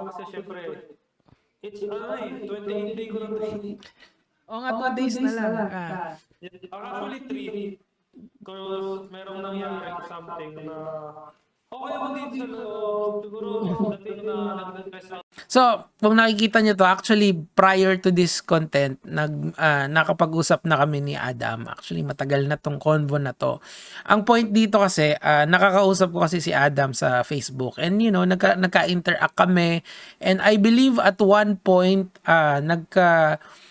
kasi syempre, it's ano eh, 28 day ko lang to eh. O nga, 2 days na lang. Actually 3. Cause merong nangyari something na okay naman dito sa loob. Siguro dating na nag-stress out. So, kung nakikita nyo to, actually, prior to this content, nakapag-usap na kami ni Adam. Actually, matagal na tong convo na to. Ang point dito kasi, nakakausap ko kasi si Adam sa Facebook. And, you know, nagka-interact kami. And I believe at one point,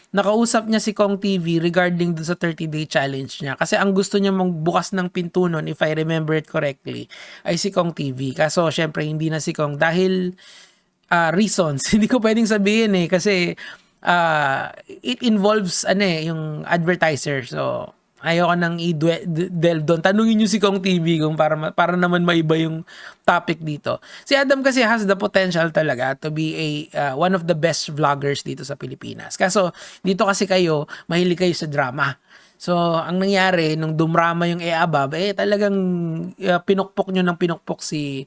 nakausap niya si Kong TV regarding dun sa 30-day challenge niya. Kasi ang gusto niya magbukas ng pinto nun, if I remember it correctly, ay si Kong TV. Kaso, syempre, hindi na si Kong dahil reasons. Hindi ko pwedeng sabihin kasi it involves yung advertiser. So, ayoko nang i-delve doon. Tanungin niyo si Kong TV kung para naman maiba yung topic dito. Si Adam kasi has the potential talaga to be one of the best vloggers dito sa Pilipinas. Kaso, dito kasi mahilig kayo sa drama. So, ang nangyari, nung dumrama yung above, talagang pinukpok nyo ng pinukpok si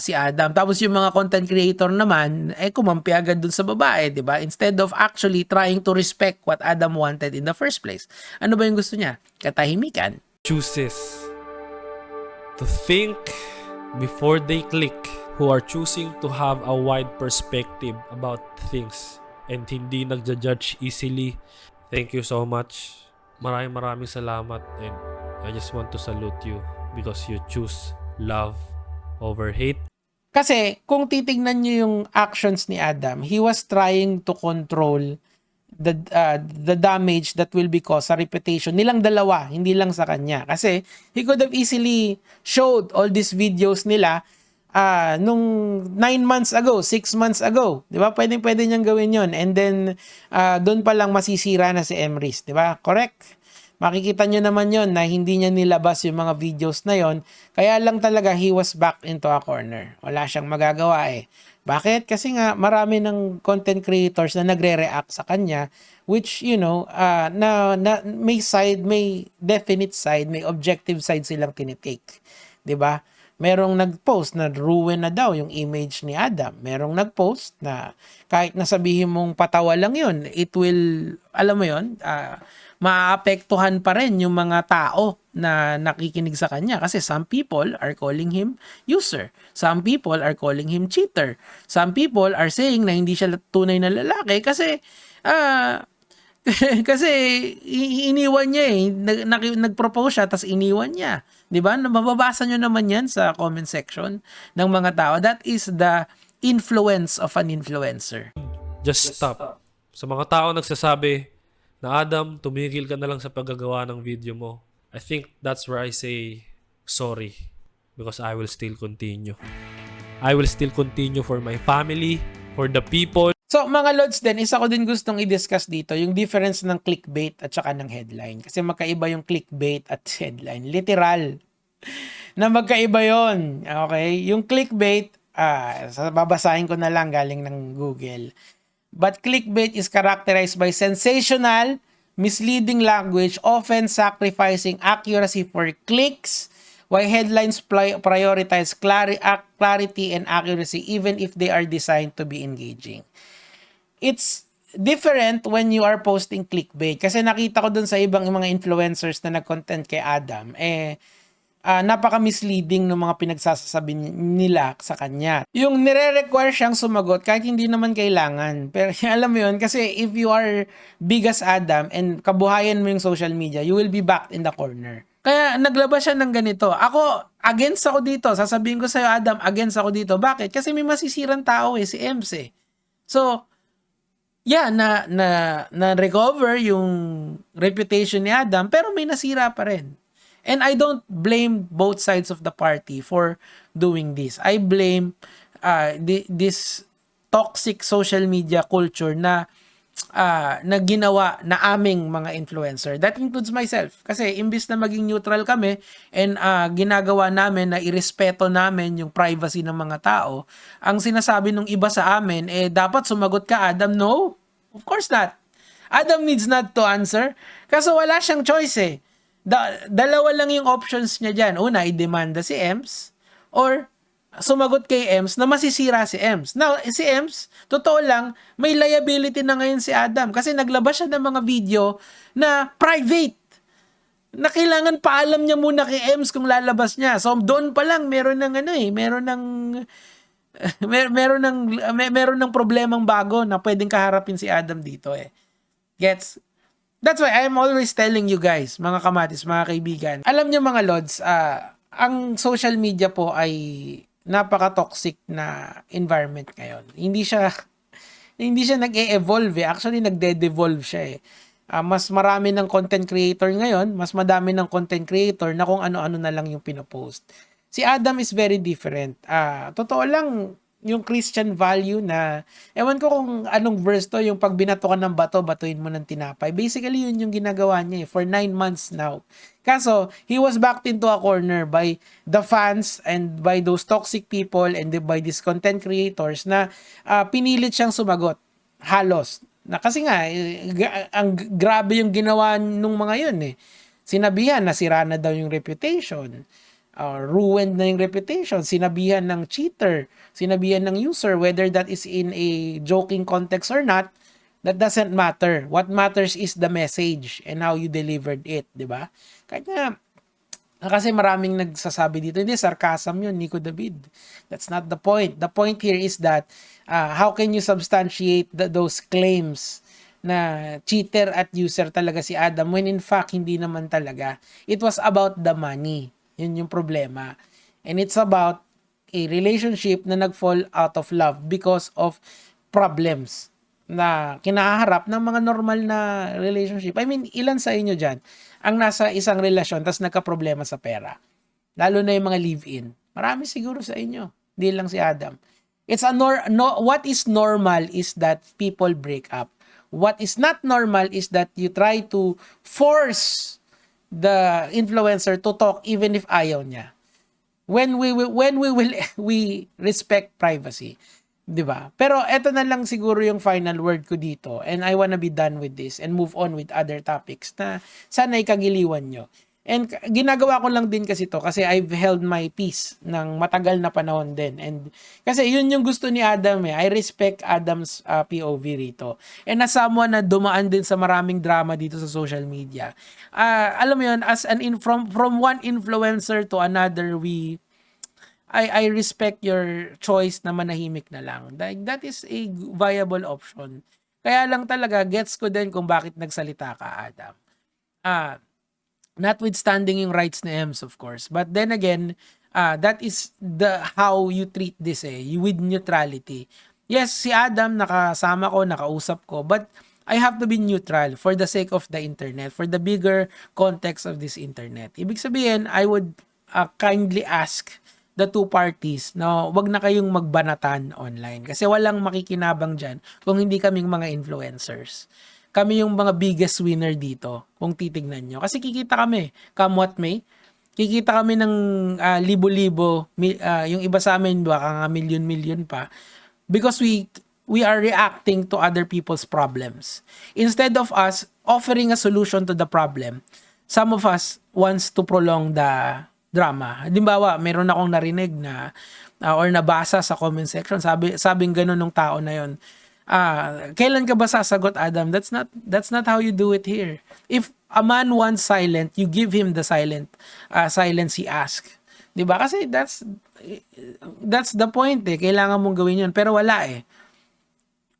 Adam. Tapos yung mga content creator naman, kumampi agad dun sa babae, di ba? Instead of actually trying to respect what Adam wanted in the first place. Ano ba yung gusto niya? Katahimikan. Chooses to think before they click, who are choosing to have a wide perspective about things and hindi nagja-judge easily. Thank you so much. Maraming salamat, and I just want to salute you because you choose love over hate. Kasi kung titignan nyo yung actions ni Adam, he was trying to control the damage that will be caused sa reputation nilang dalawa, hindi lang sa kanya. Kasi he could have easily showed all these videos nila nung 9 months ago, 6 months ago. Di ba? Pwede niyang gawin yon. And then, doon pa lang masisira na si Emrys. Di ba? Correct? Makikita nyo naman yon na hindi niya nilabas yung mga videos na yon. Kaya lang talaga, he was backed into a corner. Wala siyang magagawa Bakit? Kasi nga, marami ng content creators na nagre-react sa kanya, which, you know, na may side, may definite side, may objective side silang tinitake. Di ba? Merong nag-post na ruin na daw yung image ni Adam. Merong nag-post na kahit nasabihin mong patawa lang yun, it will, alam mo yun, maapektuhan pa rin yung mga tao na nakikinig sa kanya. Kasi some people are calling him user. Some people are calling him cheater. Some people are saying na hindi siya tunay na lalaki kasi kasi iniwan niya nag-propose siya tapos iniwan niya. 'Di ba? Mababasa niyo naman 'yan sa comment section ng mga tao. That is the influence of an influencer. Just stop. Sa mga tao nagsasabi na Adam, tumigil ka na lang sa paggagawa ng video mo. I think that's where I say sorry because I will still continue. I will still continue for my family, for the people. So, mga lods din, isa ko din gustong i-discuss dito, yung difference ng clickbait at saka ng headline. Kasi magkaiba yung clickbait at headline. Literal. Na magkaiba yon. Okay? Yung clickbait, babasahin ko na lang galing ng Google. But clickbait is characterized by sensational, misleading language, often sacrificing accuracy for clicks, while headlines prioritize clarity and accuracy even if they are designed to be engaging. It's different when you are posting clickbait. Kasi nakita ko dun sa ibang mga influencers na nag-content kay Adam, napaka-misleading ng mga pinagsasasabi nila sa kanya. Yung nire-require siyang sumagot kahit hindi naman kailangan. Pero alam mo yun, kasi if you are big as Adam and kabuhayan mo yung social media, you will be backed in the corner. Kaya naglabas siya ng ganito. Against ako dito. Sasabihin ko sa'yo, Adam, against ako dito. Bakit? Kasi may masisirang tao si Ems So, yeah, na-recover yung reputation ni Adam, pero may nasira pa rin. And I don't blame both sides of the party for doing this. I blame this toxic social media culture na ginawa na aming mga influencer. That includes myself. Kasi imbis na maging neutral kami and ginagawa namin na irespeto namin yung privacy ng mga tao, ang sinasabi ng iba sa amin, dapat sumagot ka, Adam. No, of course not. Adam needs not to answer. Kasi wala siyang choice dalawa lang yung options niya dyan. Una, i-demanda si Ems or sumagot kay Ems na masisira si Ems. Now, si Ems, totoo lang, may liability na ngayon si Adam kasi naglabas siya ng mga video na private. Na kailangan paalam niya muna kay Ems kung lalabas niya. So, doon pa lang, meron ng problemang bago na pwedeng kaharapin si Adam dito eh. Gets? That's why I'm always telling you guys, mga kamatis, mga kaibigan. Alam niyo mga lods, ang social media po ay napaka-toxic na environment ngayon. Hindi siya nag-e-evolve eh. Actually, nagde-devolve siya eh. Mas marami ng content creator ngayon, mas madami ng content creator na kung ano-ano na lang yung pinopost. Si Adam is very different. Totoo lang, yung Christian value na, ewan ko kung anong verse to, yung pag binato ka ng bato, batuin mo ng tinapay. Basically, yun yung ginagawa niya for 9 months now. Kaso, he was backed into a corner by the fans and by those toxic people and by these content creators na pinilit siyang sumagot. Halos. Kasi nga, ang grabe yung ginawa nung mga yun eh. Sinabihan na sira na daw yung reputation. Ruined na yung reputation, sinabihan ng cheater, sinabihan ng user, whether that is in a joking context or not, that doesn't matter. What matters is the message and how you delivered it, di ba? Kaya kasi maraming nagsasabi dito, hindi, sarcasm yun, Nico David. That's not the point. The point here is that how can you substantiate those claims na cheater at user talaga si Adam when in fact hindi naman talaga. It was about the money. Yun yung problema. And it's about a relationship na nag-fall out of love because of problems na kinaharap ng mga normal na relationship. I mean, ilan sa inyo dyan ang nasa isang relasyon tas nagka-problema sa pera? Lalo na yung mga live-in. Marami siguro sa inyo. Hindi lang si Adam. What is normal is that people break up. What is not normal is that you try to force the influencer to talk even if ayaw niya. When we respect privacy, 'di ba? Pero eto na lang siguro yung final word ko dito, and I wanna be done with this and move on with other topics na sana ikagiliwan nyo. And ginagawa ko lang din kasi to kasi I've held my peace ng matagal na panahon din. And kasi yun yung gusto ni Adam eh. I respect Adam's POV rito. And as someone na dumaan din sa maraming drama dito sa social media, alam mo yun, as from one influencer to another, I respect your choice na manahimik na lang. That is a viable option. Kaya lang talaga, gets ko din kung bakit nagsalita ka, Adam. Notwithstanding yung rights ni Ems, of course. But then again, that is how you treat this with neutrality. Yes, si Adam, nakasama ko, nakausap ko, but I have to be neutral for the sake of the internet, for the bigger context of this internet. Ibig sabihin, I would kindly ask the two parties na wag na kayong magbanatan online kasi walang makikinabang dyan kung hindi kaming mga influencers. Kami yung mga biggest winner dito kung titignan nyo. Kasi kikita kami, come what may. Kikita kami ng libo-libo, yung iba sa amin baka nga milyon-milyon pa. Because we are reacting to other people's problems. Instead of us offering a solution to the problem, some of us wants to prolong the drama. Halimbawa, meron akong narinig na or nabasa sa comment section, sabing ganun ng tao na yon. Kailan ka ba sasagot, Adam? That's not how you do it here. If a man wants silent, you give him the silence he asks. 'Di ba? Kasi that's the point eh. Kailangan mong gawin 'yun, pero wala eh.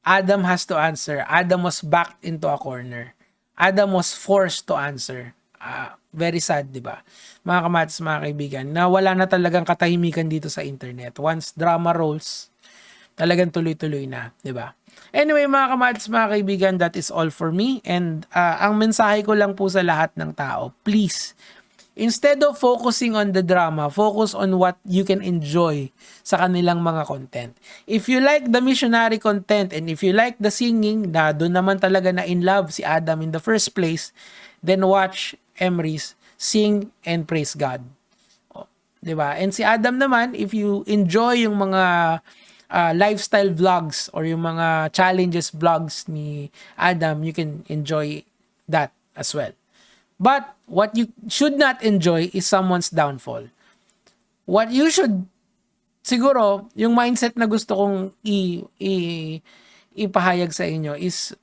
Adam has to answer. Adam was backed into a corner. Adam was forced to answer. Very sad, 'di ba? Mga kamatis, mga kaibigan, na wala na talagang katahimikan dito sa internet. Once drama rolls, talagang tuloy-tuloy na, 'di ba? Anyway, mga kamatis, mga kaibigan, that is all for me. And ang mensahe ko lang po sa lahat ng tao, please, instead of focusing on the drama, focus on what you can enjoy sa kanilang mga content. If you like the missionary content and if you like the singing, na doon naman talaga na in love si Adam in the first place, then watch Emrys sing and praise God. O, 'di ba? And si Adam naman, if you enjoy yung mga lifestyle vlogs or yung mga challenges vlogs ni Adam, you can enjoy that as well. But what you should not enjoy is someone's downfall. What you should siguro, yung mindset na gusto kong ipahayag sa inyo is,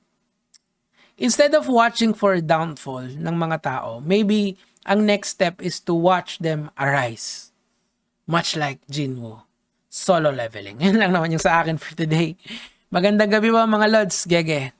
instead of watching for downfall ng mga tao, maybe ang next step is to watch them arise. Much like Jinwoo. Solo leveling. Yun lang naman yung sa akin for today. Magandang gabi po mga Lods. Gege.